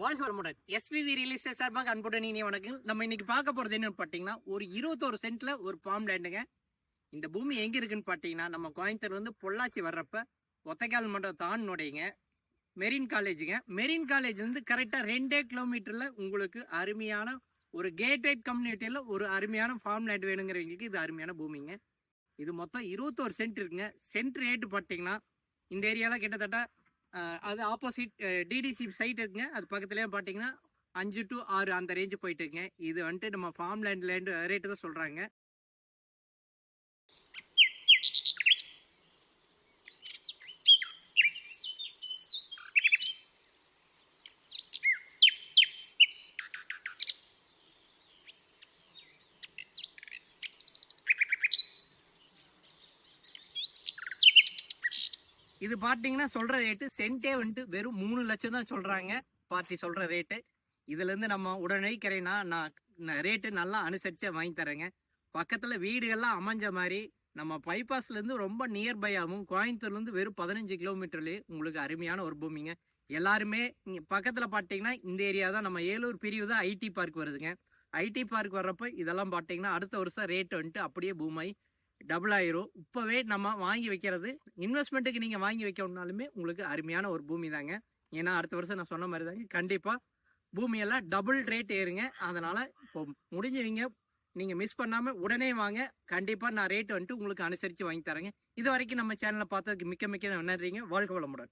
வாழ்க வளமுடன். SPB real estate சார்பாக அன்புடன் இனிய வணக்கம். நம்ம இன்னைக்கு பார்க்க போறது என்னன்னு பாத்தீங்கன்னா, ஒரு 21 சென்ட்ல ஒரு ஃபார்ம் லேண்டுங்க. இந்த பூமி எங்க இருக்குன்னு பாத்தீங்கன்னா, நம்ம கோயம்புத்தூர் வந்து பொள்ளாச்சி வர்றப்ப ஒத்தைக்கால் மண்டபம் தாண்டினுடையங்க மெரின் காலேஜுங்க. மெரின் காலேஜ்ல இருந்து கரெக்டா 2 கிலோமீட்டர்ல உங்களுக்கு அருமையான ஒரு கேட்டட் கம்யூனிட்டியில ஒரு அருமையான ஃபார்ம் லேண்ட் வேணுங்கிறவங்களுக்கு இது அருமையான பூமிங்க. இது மொத்தம் 21 சென்ட் இருக்குங்க. சென்ட் ரேட்டு பார்த்தீங்கன்னா இந்த ஏரியாவில் கிட்டத்தட்ட அது ஆப்போசிட் டிடிசி சைட் இருக்குங்க. அது பக்கத்துலேயே பார்த்தீங்கன்னா 5 to 6 அந்த ரேஞ்சு போயிட்டு இருக்குங்க. இது வந்துட்டு நம்ம ஃபார்ம் லேண்ட் ரேட்டு தான் சொல்கிறாங்க. இது பார்த்தீங்கன்னா சொல்கிற ரேட்டு சென்ட்டே வந்துட்டு வெறும் 3 லட்சம் தான் சொல்கிறாங்க பார்ட்டி சொல்கிற ரேட்டு. இதுலேருந்து நம்ம உடனடிக்கிறேன்னா நான் ரேட்டு நல்லா அனுசரித்து வாங்கி தரேங்க. பக்கத்தில் வீடுகள்லாம் அமைஞ்ச மாதிரி நம்ம பைபாஸ்லேருந்து ரொம்ப நியர்பையாகவும் கோயம்புத்தூர்லேருந்து வெறும் 15 கிலோமீட்டர்லேயே உங்களுக்கு அருமையான ஒரு பூமிங்க. எல்லாருமே இங்கே பக்கத்தில் பார்த்தீங்கன்னா இந்த ஏரியா தான் நம்ம ஏலூர் பிரிவு தான் ஐடி பார்க் வருதுங்க. ஐடி பார்க் வர்றப்போ இதெல்லாம் பார்த்தீங்கன்னா அடுத்த வருஷம் ரேட்டு வந்துட்டு அப்படியே பூமாய் டபுள் ஆயிரும். இப்போவே நம்ம வாங்கி வைக்கிறது இன்வெஸ்ட்மெண்ட்டுக்கு நீங்கள் வாங்கி வைக்கணும்னாலுமே உங்களுக்கு அருமையான ஒரு பூமி தாங்க. ஏன்னா அடுத்த வருஷம் நான் சொன்ன மாதிரி தாங்க கண்டிப்பாக பூமியெல்லாம் டபுள் ரேட் ஏறுங்க. அதனால் இப்போ முடிஞ்சவங்க நீங்கள் மிஸ் பண்ணாமல் உடனே வாங்க. கண்டிப்பாக நான் ரேட் வந்துட்டு உங்களுக்கு அனுசரித்து வாங்கி தரேங்க. இது வரைக்கும் நம்ம சேனலை பார்த்ததுக்கு மிக்க நன்றிங்க. வாழ்க வளமுடன்.